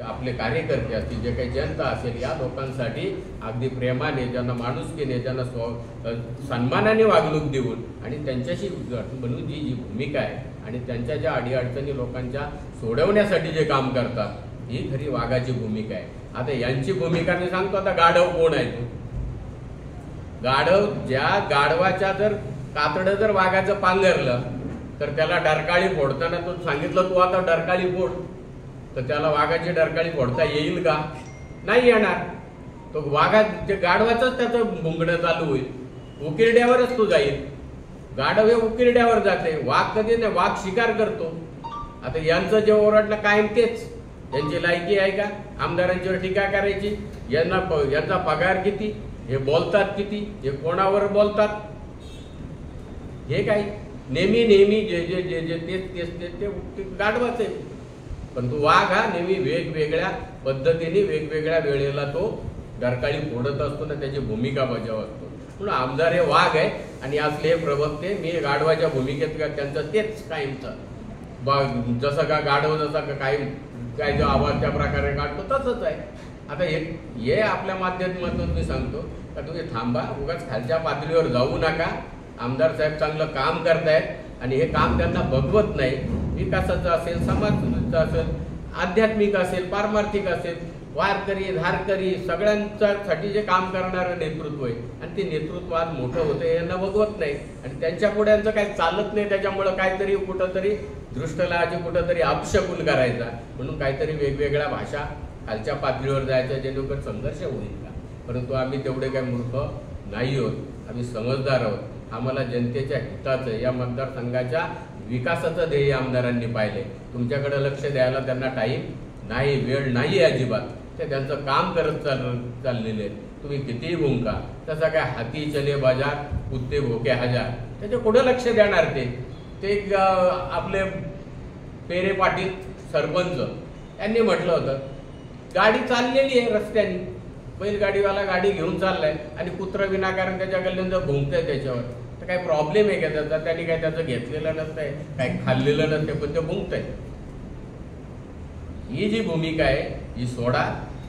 आपले कार्यकर्ते असतील, जे काही जनता असेल, या लोकांसाठी अगदी प्रेमाने, ज्यांना माणुसकीने, ज्यांना सन्मानाने वागणूक देऊन आणि त्यांच्याशी म्हणून जी भूमिका आहे आणि त्यांच्या ज्या अडीअडचणी लोकांच्या सोडवण्यासाठी जे काम करतात, ही खरी वाघाची भूमिका आहे. आता यांची भूमिका मी सांगतो. आता गाढव कोण आहे? तो गाढव, ज्या गाढवाच्या जर कातडं जर वाघाचं पांघरलं तर त्याला डरकाळी फोडताना तो सांगितलं तू आता डरकाळी फोड, तर त्याला वाघाची डरकाळी फोडता येईल का? नाही येणार. तो जे गाढवाचंच त्याचं भुंगणं चालू होईल, उकिरड्यावरच तो जाईल. गाढव हे उकिरड्यावर जाते, वाघ कधी नाही, वाघ शिकार करतो. आता यांचं जे ओरडलं कायम तेच. यांची लायकी आहे का आमदारांच्यावर टीका करायची? यांचा पगार किती, हे बोलतात किती, हे कोणावर बोलतात, हे काय नेहमी नेहमी जे जे जे जे तेच ते गाढवाच आहे. पण तो वाघ हा नेहमी वेगवेगळ्या पद्धतीने वेगवेगळ्या वेळेला तो डरकाळी फोडत असतो ना, त्याची भूमिका बजावत असतो. म्हणून आमदार हे वाघ आहे आणि असले प्रवक्ते मी गाढवाच्या भूमिकेत त्यांचं तेच कायमचं जसं का गाढव जसा का काय जो आवाज त्या प्रकारे काढतो तसंच आहे. आता हे आपल्या माध्यमातून मी सांगतो का तुम्ही थांबा, उगाच खालच्या पातळीवर जाऊ नका. आमदार साहेब चांगलं काम करतायत आणि हे काम त्यांना बघवत नाही. विकासाचं असेल, समाजाचं असेल, आध्यात्मिक असेल, पारमार्थिक असेल, वारकरी धारकरी सगळ्यांच्यासाठी जे काम करणारं नेतृत्व आहे आणि ते नेतृत्व आज मोठं होतं यांना बघवत नाही आणि त्यांच्या पुढे यांचं काही चालत नाही. त्याच्यामुळं काहीतरी कुठंतरी दृष्टलाची कुठंतरी अपशकुन करायचा म्हणून काहीतरी वेगवेगळ्या भाषा खालच्या पातळीवर जायचं जेणेकरून संघर्ष होईल का. परंतु आम्ही तेवढे काही मूर्ख नाही आहोत, आम्ही समजदार आहोत. आम्हाला जनतेच्या हिताचं, या मतदारसंघाच्या विकासाचं ध्येय आमदारांनी पाहिले. तुमच्याकडे लक्ष द्यायला त्यांना टाईम नाही, वेळ नाही अजिबात. ते त्यांचं काम करत चाललेले आहेत. तुम्ही कितीही भूमिका तसा काय हाती चले बाजार कुत्ते भोके हजार, त्याच्या कुठं लक्ष देणार? ते आपले पेरे पाटील सरपंच यांनी म्हटलं होतं गाडी चाललेली आहे रस्त्याने, बैलगाडीवाला गाडी घेऊन चाललाय आणि कुत्र विनाकारण त्याच्या गल्ल्यांचं भुंकतंय त्याच्यावर, तर काही प्रॉब्लेम आहे का त्याचा? त्यांनी काय त्याचं घेतलेलं नसतंय, काही खाल्लेलं नसतंय, पण ते भुंकतंय. ही जी भूमिका आहे ही सोडा.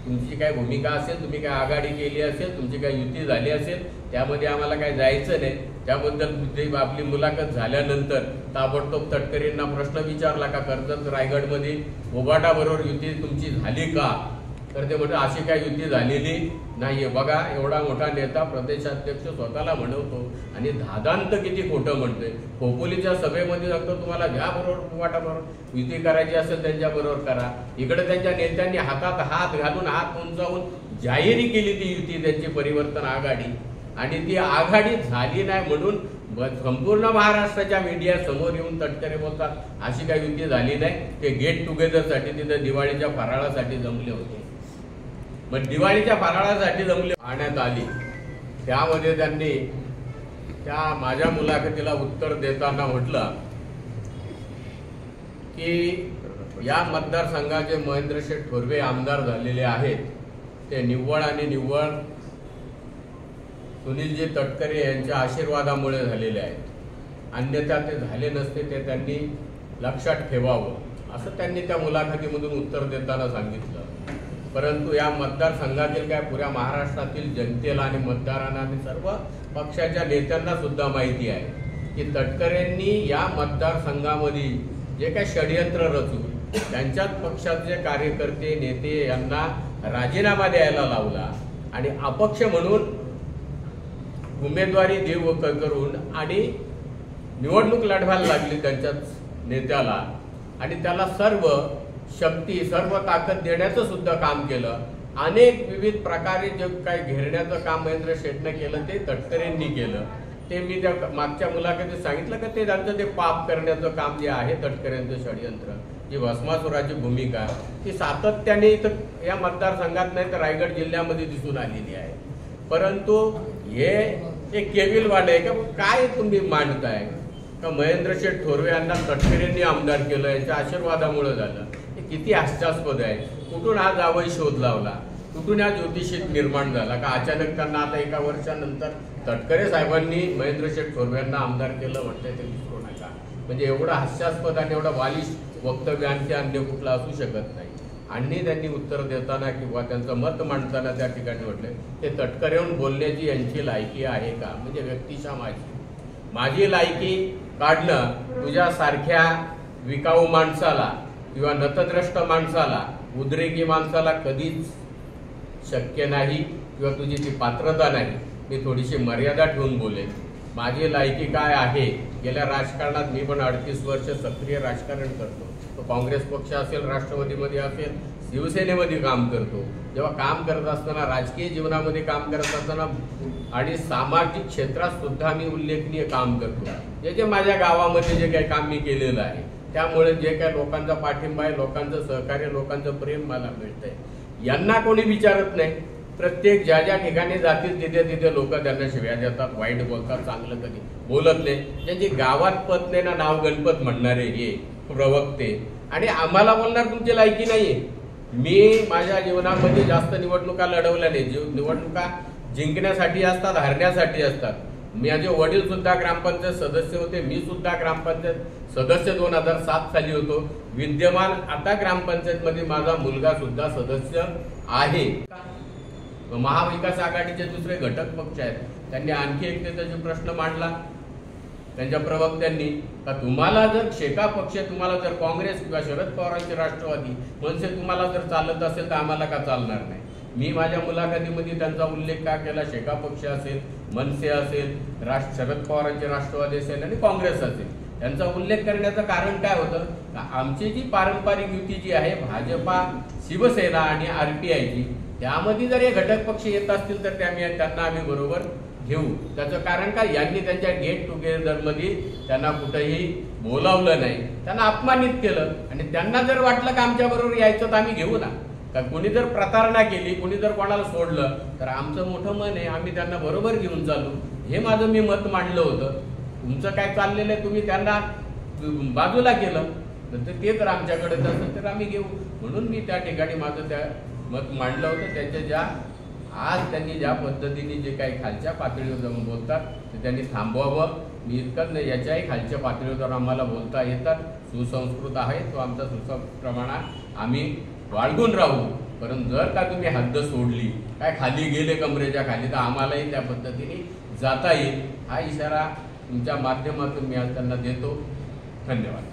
तुमची काय भूमिका असेल, तुम्ही काय आघाडी केली असेल, तुमची काय युती झाली असेल, त्यामध्ये आम्हाला काय जायचं नाही. त्याबद्दल आपली मुलाखत झाल्यानंतर ताबडतोब तटकरेंना प्रश्न विचारला का कर्जत रायगडमध्ये उबाटा बरोबर युती तुमची झाली का? तर ते म्हणतात अशी काय युती झालेली नाहीये. बघा, एवढा मोठा नेता प्रदेशाध्यक्ष स्वतःला म्हणवतो आणि धादांत किती खोटं म्हणतोय. खोपोलीच्या सभेमध्ये सांगतो तुम्हाला घ्या बरोबर उबाटा बरोबर युती करायची असेल त्यांच्या बरोबर करा. इकडे त्यांच्या नेत्यांनी हातात हात घालून हात उंचावून जाहीर केली ती युती, त्यांची परिवर्तन आघाडी, आणि ती आघाडी झाली नाही म्हणून संपूर्ण महाराष्ट्राच्या मीडिया समोर येऊन तटकरे बोलतात अशी काही युती झाली नाही. ते गेट टुगेदरसाठी तिथं दिवाळीच्या फराळासाठी जमले होते. मग दिवाळीच्या फराळासाठी जमले आणण्यात आली. त्यामध्ये त्यांनी त्या माझ्या मुलाखतीला उत्तर देताना म्हटलं की या मतदारसंघाचे महेंद्रशेठ थोरवे आमदार झालेले आहेत ते निव्वळ आणि निव्वळ सुनीलजी तटकरे यांच्या आशीर्वादामुळे झालेले आहेत, अन्यथा ते झाले नसते. ते त्यांनी लक्षात ठेवावं असं त्यांनी त्या मुलाखतीमधून उत्तर देताना सांगितलं. परंतु या मतदारसंघातील काय पुऱ्या महाराष्ट्रातील जनतेला आणि मतदारांना आणि सर्व पक्षाच्या नेत्यांना सुद्धा माहिती आहे की तटकरेंनी या मतदारसंघामध्ये जे काही षडयंत्र रचून त्यांच्याच पक्षाचे कार्यकर्ते नेते यांना राजीनामा द्यायला लावला आणि अपक्ष म्हणून उमेदवारी देऊ करून आणि निवडणूक लढवायला लागली त्यांच्याच नेत्याला आणि त्याला सर्व शक्ती सर्व ताकद देण्याचं सुद्धा काम केलं. अनेक विविध प्रकारे जे काही घेरण्याचं काम महेंद्र शेठने केलं ते तटकरेंनी केलं. ते मी त्या मागच्या मुलाखतीत सांगितलं का ते त्यांचं ते पाप करण्याचं काम जे आहे तटकरेंचं षडयंत्र, जी भस्मासुराची भूमिका ती सातत्याने इथं या मतदारसंघात नाही तर रायगड जिल्ह्यामध्ये दिसून आलेली आहे. परंतु हे एक केविलवाडे आहे का काय तुम्ही मांडताय का महेंद्रशेठ थोरवे यांना तटकरेंनी आमदार केलं यांच्या आशीर्वादामुळे झालं. हे किती हास्यास्पद आहे. कुठून हा जावई शोध लावला, कुठून हा ज्योतिषीत निर्माण झाला का अचानक त्यांना आता एका वर्षानंतर तटकरे साहेबांनी महेंद्रशेठ थोरवे यांना आमदार केलं म्हटलंय ते विसरू नका. म्हणजे एवढं हास्यास्पद आणि एवढं बालिश वक्तव्य आणखी अन्य कुठला असू शकत नाही. आणि त्यांनी उत्तर देताना किंवा त्यांचं मत मांडताना त्या ठिकाणी म्हटलं ते तटकरेहून बोलण्याची यांची लायकी आहे का? म्हणजे व्यक्तिशः माझी लायकी काढणं तुझ्यासारख्या विकाऊ माणसाला किंवा नतद्रष्ट माणसाला, उद्रेकी माणसाला कधीच शक्य नाही किंवा तुझी ती पात्रता नाही. मी थोडीशी मर्यादा ठेवून बोलेन. माझी लायकी काय आहे? गेल्या राजकारणात मी पण 38 वर्ष सक्रिय राजकारण करतो. तो काँग्रेस पक्ष असेल, राष्ट्रवादीमध्ये असेल, शिवसेनेमध्ये काम करतो. जेव्हा काम करत असताना, राजकीय जीवनामध्ये काम करत असताना आणि सामाजिक क्षेत्रात सुद्धा मी उल्लेखनीय काम करतो. जे माझ्या गावामध्ये जे काही काम मी केलेलं आहे, त्यामुळे जे काही लोकांचा पाठिंबा आहे, लोकांचं सहकार्य, लोकांचं प्रेम मला मिळतंय. यांना कोणी विचारत नाही. प्रत्येक ज्या ठिकाणी जातील तिथे लोक त्यांना शिव्या देतात, वाईट बोलतात, चांगलं कधी बोलत नाही. ज्यांची गावात पत नाही ना, नाव गणपत म्हणणारे हे प्रवक्ते आणि आम्हाला बोलणार तुमची लायकी नाहीये. मी माझ्या जीवनामध्ये जास्त निवडणुका लढवल्या नाही. निवडणुका जिंकण्यासाठी असतात, हरण्यासाठी असतात. माझे वडील सुद्धा ग्रामपंचायत सदस्य होते. मी सुद्धा ग्रामपंचायत सदस्य 2007 साली होतो. विद्यमान आता ग्रामपंचायतमध्ये माझा मुलगा सुद्धा सदस्य आहे. महाविकास आघाडीचे दुसरे घटक पक्ष आहेत, त्यांनी आणखी एक त्याचा प्रश्न मांडला त्यांच्या प्रवक्त्यांनी का तुम्हाला जर शेका पक्ष, तुम्हाला जर काँग्रेस किंवा शरद पवारांचे राष्ट्रवादी, मनसे तुम्हाला जर चालत असेल तर आम्हाला का चालणार नाही? मी माझ्या मुलाखतीमध्ये त्यांचा उल्लेख का केला? शेका पक्ष असेल, मनसे असेल, शरद पवारांचे राष्ट्रवादी असेल आणि काँग्रेस असेल, यांचा उल्लेख करण्याचं कारण काय होतं? आमची जी पारंपरिक युती जी आहे भाजपा, शिवसेना आणि RPIची, त्यामध्ये जर हे घटक पक्ष येत असतील तर त्यांना आम्ही बरोबर घेऊ. त्याचं कारण काय? यांनी त्यांच्या गेट टुगेदर मध्ये त्यांना कुठेही बोलावलं नाही, त्यांना अपमानित केलं. आणि त्यांना जर वाटलं का आमच्या बरोबर यायचं तर आम्ही घेऊ ना. का कोणी जर प्रतारणा केली, कोणी जर कोणाला सोडलं तर आमचं मोठं मन आहे, आम्ही त्यांना बरोबर घेऊन चालू. हे माझं मी मत मांडलं होतं. तुमचं काय चाललेलं आहे, तुम्ही त्यांना बाजूला केलं तर ते जर आमच्याकडे असेल तर आम्ही घेऊ. म्हणून मी त्या ठिकाणी माझं त्या मत मांडलं होतं. त्याच्या आज त्यांनी ज्या पद्धतीने जे काही खालच्या पातळीवर जाऊन बोलतात ते त्यांनी थांबवावं. मी इतकंच नाही, याच्याही खालच्या पातळीवर आम्हाला बोलता येतात. सुसंस्कृत आहे, तो आमचा सुसंस्कृतपणा आम्ही बाळगून राहू. परंतु जर का तुम्ही हद्द सोडली, काय खाली गेले कमरेच्या खाली, तर आम्हालाही त्या पद्धतीने जाता येईल. हा इशारा तुमच्या माध्यमातून मी आज त्यांना देतो. धन्यवाद.